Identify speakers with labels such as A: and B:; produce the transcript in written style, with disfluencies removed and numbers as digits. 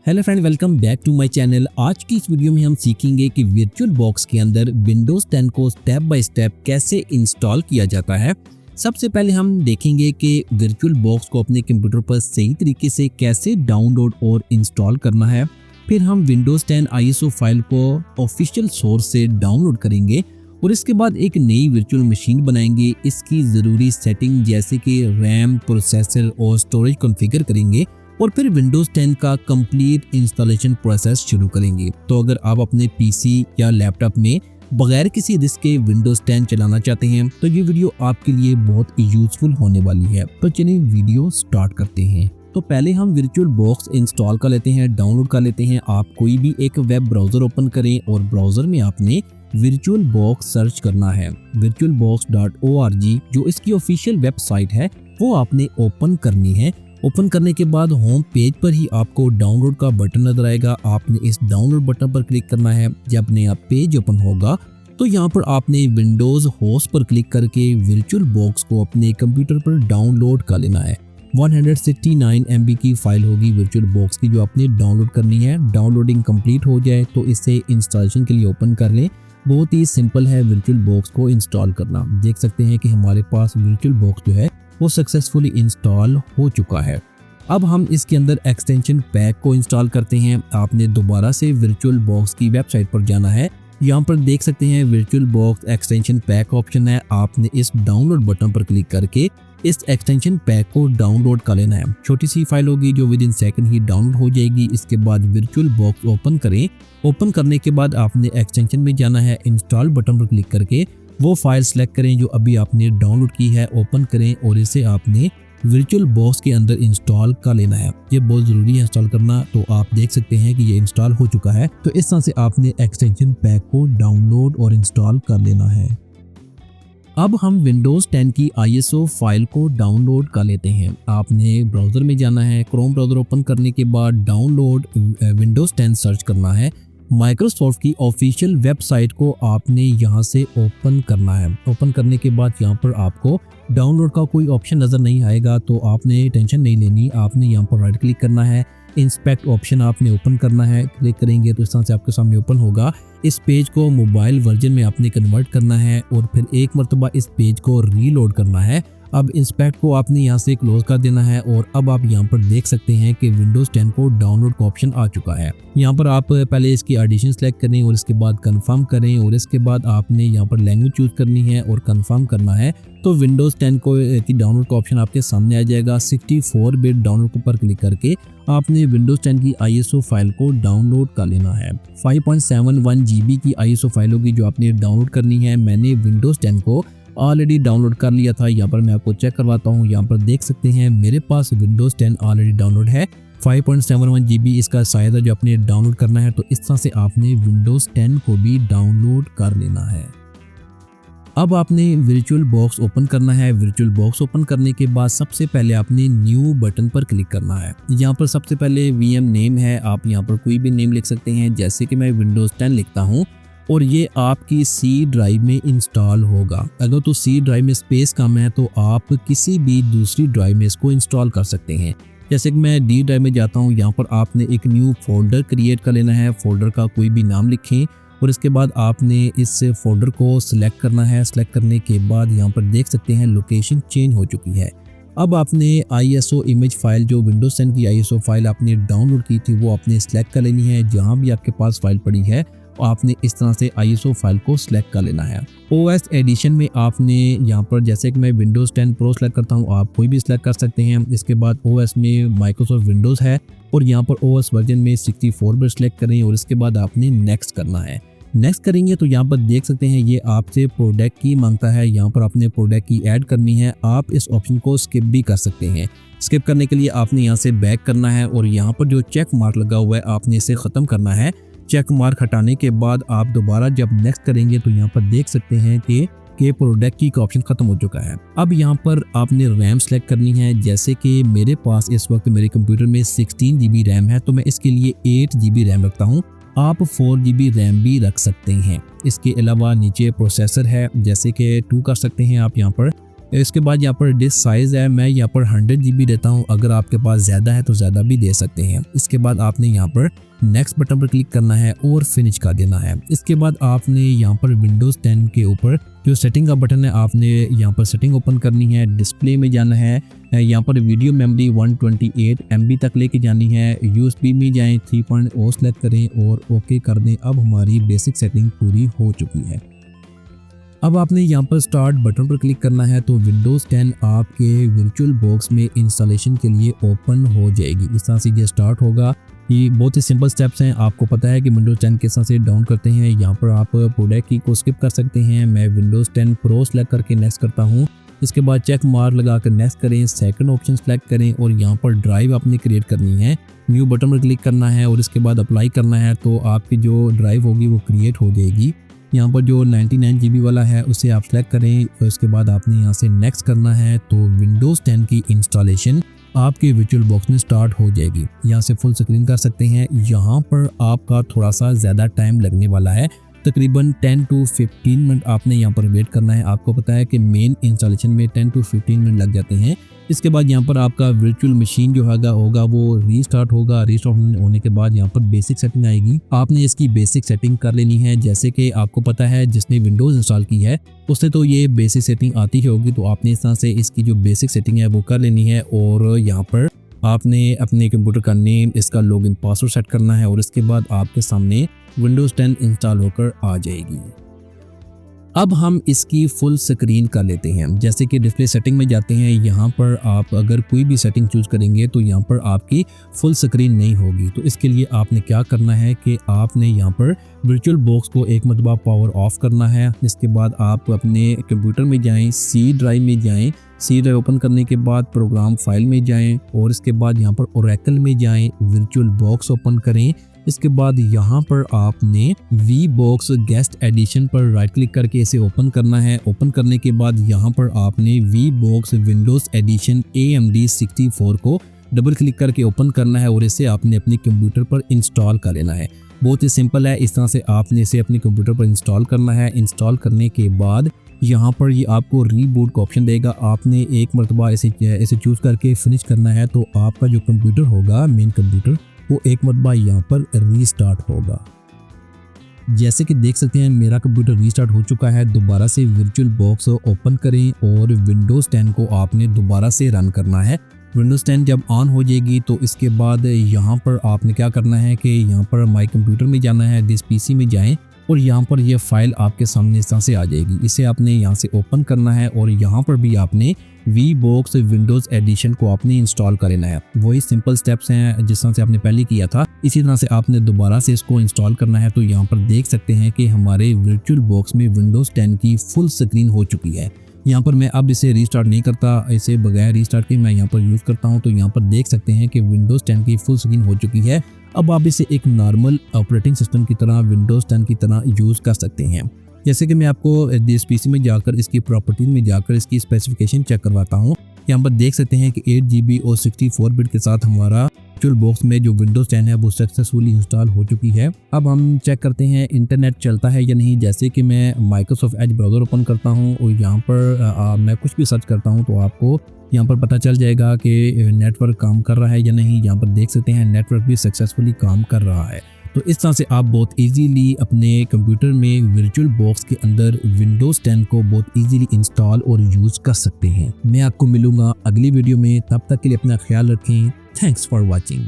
A: Hello friend, welcome back to my channel. आज की इस वीडियो में हम सीखेंगे कि वर्चुअल बॉक्स के अंदर विंडोज 10 को स्टेप बाय स्टेप कैसे इंस्टॉल किया जाता है। सबसे पहले हम देखेंगे कि वर्चुअल बॉक्स को अपने कंप्यूटर पर सही तरीके से कैसे डाउनलोड और इंस्टॉल करना है। फिर हम विंडोज 10 ISO फाइल को ऑफिशियल सोर्स से डाउनलोड करेंगे और इसके बाद एक नई वर्चुअल मशीन बनाएंगे। इसकी ज़रूरी सेटिंग जैसे कि रैम, प्रोसेसर और स्टोरेज कॉन्फ़िगर करेंगे और फिर विंडोज 10 का कंप्लीट इंस्टॉलेशन प्रोसेस शुरू करेंगे। तो अगर आप अपने पीसी या लैपटॉप में बगैर किसी रिस्क के विंडोज 10 चलाना चाहते हैं तो ये वीडियो आपके लिए बहुत यूजफुल होने वाली है। तो चलिए वीडियो स्टार्ट करते हैं। तो पहले हम वर्चुअल बॉक्स इंस्टॉल कर लेते हैं, डाउनलोड कर लेते हैं। आप कोई भी एक वेब ब्राउज़र ओपन करें और ब्राउज़र में आपने वर्चुअल बॉक्स सर्च करना है। virtualbox.org जो इसकी ऑफिशियल वेबसाइट है वो आपने ओपन करनी है। ओपन करने के बाद होम पेज पर ही आपको डाउनलोड का बटन नजर आएगा। आपने इस डाउनलोड बटन पर क्लिक करना है। जब नया पेज ओपन होगा तो यहाँ पर आपने विंडोज होस्ट पर क्लिक करके वर्चुअल बॉक्स को अपने कंप्यूटर पर डाउनलोड कर लेना है। 169 MB की फाइल होगी वर्चुअल बॉक्स की जो आपने डाउनलोड करनी है। डाउनलोडिंग कंप्लीट हो जाए तो इसे इंस्टॉलेशन के लिए ओपन कर लें। बहुत ही सिंपल है वर्चुअल बॉक्स को इंस्टॉल करना। देख सकते हैं कि हमारे पास वर्चुअल बॉक्स जो है वो सक्सेसफुली इंस्टॉल हो चुका है। अब हम इसके अंदर एक्सटेंशन पैक को इंस्टॉल करते हैं। आपने दोबारा से वर्चुअल बॉक्स की वेबसाइट पर जाना है। यहाँ पर देख सकते हैं virtual box extension pack option है। आपने इस डाउनलोड बटन पर क्लिक करके इस एक्सटेंशन पैक को डाउनलोड कर लेना है। छोटी सी फाइल होगी जो with in second he download हो जाएगी। इसके बाद वर्चुअल बॉक्स ओपन करें। ओपन करने के बाद आपने एक्सटेंशन में जाना है। इंस्टॉल बटन पर क्लिक करके वो फाइल सेलेक्ट करें जो अभी आपने डाउनलोड की है। ओपन करें और इसे आपने वर्चुअल बॉक्स के अंदर इंस्टॉल कर लेना है। ये बहुत ज़रूरी है इंस्टॉल करना। तो आप देख सकते हैं कि ये इंस्टॉल हो चुका है। तो इस तरह से आपने एक्सटेंशन पैक को डाउनलोड और इंस्टॉल कर लेना है। अब हम विंडोज 10 की ISO फाइल को डाउनलोड कर लेते हैं। आपने ब्राउज़र में जाना है। क्रोम ब्राउज़र ओपन करने के बाद डाउनलोड विंडोज 10 सर्च करना है। माइक्रोसॉफ्ट की ऑफिशियल वेबसाइट को आपने यहां से ओपन करना है। ओपन करने के बाद यहां पर आपको डाउनलोड का कोई ऑप्शन नज़र नहीं आएगा तो आपने टेंशन नहीं लेनी। आपने यहां पर राइट क्लिक करना है। इंस्पेक्ट ऑप्शन आपने ओपन करना है। क्लिक करेंगे तो इस तरह से आपके सामने ओपन होगा। इस पेज को मोबाइल वर्जन में आपने कन्वर्ट करना है और फिर एक मरतबा इस पेज को रीलोड करना है। अब इंस्पेक्ट को आपने यहाँ से क्लोज कर देना है और अब आप यहाँ पर देख सकते हैं कि विंडोज 10 को डाउनलोड का ऑप्शन आ चुका है। यहाँ पर आप पहले इसकी एडिशन सेलेक्ट करें और इसके बाद कंफर्म करें और इसके बाद आपने यहाँ पर लैंग्वेज चूज करनी है और कंफर्म करना है। तो विंडोज 10 की डाउनलोड का ऑप्शन आपके सामने आ जाएगा। 64 बिट डाउनलोड पर क्लिक करके आपने विंडोज 10 की ISO फाइल को डाउनलोड कर लेना है। 5.71 GB की ISO फाइल होगी जो आपने डाउनलोड करनी है। मैंने विंडोज 10 को ऑलरेडी डाउनलोड कर लिया था। यहाँ पर मैं आपको चेक करवाता हूँ। यहाँ पर देख सकते हैं मेरे पास विंडोज 10 ऑलरेडी डाउनलोड है। 5.71 GB इसका साइज है जो आपने डाउनलोड करना है। तो इस तरह से आपने विंडोज 10 को भी डाउनलोड कर लेना है। अब आपने वर्चुअल बॉक्स ओपन करना है। वर्चुअल बॉक्स ओपन करने के बाद सबसे पहले आपने न्यू बटन पर क्लिक करना है। यहाँ पर सबसे पहले VM नेम है। आप यहाँ पर कोई भी नेम लिख सकते हैं। जैसे कि मैं विंडोज 10 लिखता हूँ और ये आपकी C ड्राइव में इंस्टॉल होगा। अगर तो C ड्राइव में स्पेस कम है तो आप किसी भी दूसरी ड्राइव में इसको इंस्टॉल कर सकते हैं। जैसे कि मैं D ड्राइव में जाता हूँ। यहाँ पर आपने एक न्यू फोल्डर क्रिएट कर लेना है। फोल्डर का कोई भी नाम लिखें और इसके बाद आपने इस फोल्डर को सिलेक्ट करना है। सिलेक्ट करने के बाद यहाँ पर देख सकते हैं लोकेशन चेंज हो चुकी है। अब आपने ISO इमेज फाइल जो विंडोज 10 की ISO फाइल आपने डाउनलोड की थी वो आपने सिलेक्ट कर लेनी है। जहाँ भी आपके पास फाइल पड़ी है आपने इस तरह से ISO फाइल को सिलेक्ट कर लेना है। OS एडिशन में आपने यहाँ पर जैसे कि मैं विंडोज 10 प्रो सिलेक्ट करता हूँ, आप कोई भी सिलेक्ट कर सकते हैं। इसके बाद OS में माइक्रोसॉफ्ट विंडोज़ है और यहाँ पर OS वर्जन में 64 बिट सिलेक्ट करें और इसके बाद आपने नेक्स्ट करना है। नेक्स्ट करेंगे तो यहाँ पर देख सकते हैं ये आपसे प्रोडक्ट की मांगता है। यहाँ पर आपने प्रोडक्ट की ऐड करनी है। आप इस ऑप्शन को स्किप भी कर सकते हैं। स्किप करने के लिए आपने यहाँ से बैक करना है और यहाँ पर जो चेक मार्क लगा हुआ है आपने इसे ख़त्म करना है। चेक मार्क हटाने के बाद आप दोबारा जब नेक्स्ट करेंगे तो यहाँ पर देख सकते हैं कि प्रोडक्ट की का ऑप्शन खत्म हो चुका है। अब यहाँ पर आपने रैम सेलेक्ट करनी है। जैसे कि मेरे पास इस वक्त मेरे कंप्यूटर में 16 GB रैम है तो मैं इसके लिए 8 GB रैम रखता हूँ। आप 4 GB रैम भी रख सकते हैं। इसके अलावा नीचे प्रोसेसर है जैसे कि 2 कर सकते हैं आप यहाँ पर। इसके बाद यहाँ पर डिस्क साइज़ है, मैं यहाँ पर 100 GB देता हूँ। अगर आपके पास ज़्यादा है तो ज़्यादा भी दे सकते हैं। इसके बाद आपने यहाँ पर नेक्स्ट बटन पर क्लिक करना है और फिनिश का देना है। इसके बाद आपने यहाँ पर विंडोज़ 10 के ऊपर जो सेटिंग का बटन है, आपने यहाँ पर सेटिंग ओपन करनी है। डिस्प्ले में जाना है, यहाँ पर वीडियो मेमोरी 128 MB तक लेके जानी है। USB में जाएँ, 3.0 सेलेक्ट करें और ओके कर दें। अब हमारी बेसिक सेटिंग पूरी हो चुकी है। अब आपने यहाँ पर स्टार्ट बटन पर क्लिक करना है तो विंडोज़ 10 आपके वर्चुअल बॉक्स में इंस्टॉलेशन के लिए ओपन हो जाएगी। इस तरह से ये स्टार्ट होगा। ये बहुत ही सिंपल स्टेप्स हैं। आपको पता है कि विंडोज़ 10 किस तरह से डाउन करते हैं। यहाँ पर आप प्रोडक्ट की को स्किप कर सकते हैं। मैं विंडोज़ 10 प्रो सेलेक्ट करके नेक्स्ट करता हूँ। इसके बाद चेक मार्क लगा कर नेक्स्ट करें, सेकंड ऑप्शन सेलेक्ट करें और यहाँ पर ड्राइव आपने क्रिएट करनी है। न्यू बटन पर क्लिक करना है और इसके बाद अप्लाई करना है तो आपकी जो ड्राइव होगी वो क्रिएट हो जाएगी। यहाँ पर जो 99 GB वाला है उसे आप सेलेक्ट करें और उसके बाद आपने यहाँ से नेक्स्ट करना है तो विंडोज़ 10 की इंस्टॉलेशन आपके वर्चुअल बॉक्स में स्टार्ट हो जाएगी। यहाँ से फुल स्क्रीन कर सकते हैं। यहाँ पर आपका थोड़ा सा ज़्यादा टाइम लगने वाला है, तकरीबन 10 to 15 मिनट आपने यहाँ पर वेट करना है। आपको पता है कि मेन इंस्टॉलेशन में 10 to 15 मिनट लग जाते हैं। इसके बाद यहाँ पर आपका वर्चुअल मशीन जो होगा वो रीस्टार्ट होगा। रीस्टार्ट होने के बाद यहाँ पर बेसिक सेटिंग आएगी। आपने इसकी बेसिक सेटिंग कर लेनी है। जैसे कि आपको पता है जिसने विंडोज़ इंस्टॉल की है उससे तो ये बेसिक सेटिंग आती ही होगी, तो आपने इस तरह से इसकी जो बेसिक सेटिंग है वो कर लेनी है। और यहाँ पर आपने अपने कंप्यूटर का नेम, इसका लॉगिन पासवर्ड सेट करना है और इसके बाद आपके सामने विंडोज़ 10 इंस्टॉल होकर आ जाएगी। अब हम इसकी फुल स्क्रीन कर लेते हैं। जैसे कि डिस्प्ले सेटिंग में जाते हैं, यहाँ पर आप अगर कोई भी सेटिंग चूज़ करेंगे तो यहाँ पर आपकी फुल स्क्रीन नहीं होगी। तो इसके लिए आपने क्या करना है कि आपने यहाँ पर वर्चुअल बॉक्स को एक मरतबा पावर ऑफ करना है। इसके बाद आप अपने कंप्यूटर में जाएं, सी ड्राइव में जाएं। सी ड्राइव ओपन करने के बाद प्रोग्राम फाइल में जाएं और इसके बाद यहाँ पर ओरेकल में जाएं, वर्चुअल बॉक्स ओपन करें। इसके बाद यहाँ पर आपने वी बॉक्स गेस्ट एडिशन पर राइट क्लिक करके इसे ओपन करना है। ओपन करने के बाद यहाँ पर आपने V box Windows edition AMD 64 को डबल क्लिक करके ओपन करना है और इसे आपने अपने कंप्यूटर पर इंस्टॉल कर लेना है। बहुत ही सिंपल है। इस तरह से आपने इसे अपने कंप्यूटर पर इंस्टॉल करना है। इंस्टॉल करने के बाद यहाँ पर ये आपको रीबूट का ऑप्शन देगा। आपने एक मरतबा इसे चूज़ करके फिनिश करना है तो आपका जो कंप्यूटर होगा, मेन कंप्यूटर, वो एक मरतबा यहाँ पर रीस्टार्ट होगा। जैसे कि देख सकते हैं मेरा कंप्यूटर रीस्टार्ट हो चुका है। दोबारा से वर्चुअल बॉक्स ओपन करें और विंडोज़ 10 को आपने दोबारा से रन करना है। विंडोज़ 10 जब ऑन हो जाएगी तो इसके बाद यहाँ पर आपने क्या करना है कि यहाँ पर माई कंप्यूटर में जाना है, दिस PC में जाएं और यहाँ पर यह फाइल आपके सामने इस तरह से आ जाएगी। इसे आपने यहाँ से ओपन करना है और यहाँ पर भी आपने वी बॉक्स विंडोज़ एडिशन को आपने इंस्टॉल कर लेना है। वही सिंपल स्टेप्स हैं जिस तरह से आपने पहले किया था, इसी तरह से आपने दोबारा से इसको इंस्टॉल करना है। तो यहाँ पर देख सकते हैं कि हमारे वर्चुअल बॉक्स में विंडोज़ 10 की फुल स्क्रीन हो चुकी है। यहाँ पर मैं अब इसे रीस्टार्ट नहीं करता, इसे बगैर रीस्टार्ट के मैं यहाँ पर यूज़ करता हूँ। तो यहाँ पर देख सकते हैं कि विंडोज़ 10 की फुल स्क्रीन हो चुकी है। अब आप इसे एक नॉर्मल ऑपरेटिंग सिस्टम की तरह विंडोज़ 10 की तरह यूज़ कर सकते हैं। जैसे कि मैं आपको दिस PC में जाकर इसकी प्रॉपर्टीज में जाकर इसकी स्पेसिफिकेशन चेक करवाता हूँ। यहाँ पर देख सकते हैं कि 8 GB और 64 बिट के साथ हमारा वर्चुअल बॉक्स में जो विंडोज़ 10 है वो सक्सेसफुली इंस्टॉल हो चुकी है। अब हम चेक करते हैं इंटरनेट चलता है या नहीं। जैसे कि मैं माइक्रोसॉफ्ट एज ब्राउज़र ओपन करता हूँ और यहाँ पर मैं कुछ भी सर्च करता हूँ तो आपको यहाँ पर पता चल जाएगा कि नेटवर्क काम कर रहा है या नहीं। यहाँ पर देख सकते हैं नेटवर्क भी सक्सेसफुली काम कर रहा है। तो इस तरह से आप बहुत इजीली अपने कंप्यूटर में वर्चुअल बॉक्स के अंदर विंडोज़ 10 को बहुत इजीली इंस्टॉल और यूज़ कर सकते हैं। मैं आपको मिलूंगा अगली वीडियो में, तब तक के लिए अपना ख्याल रखें। Thanks for watching.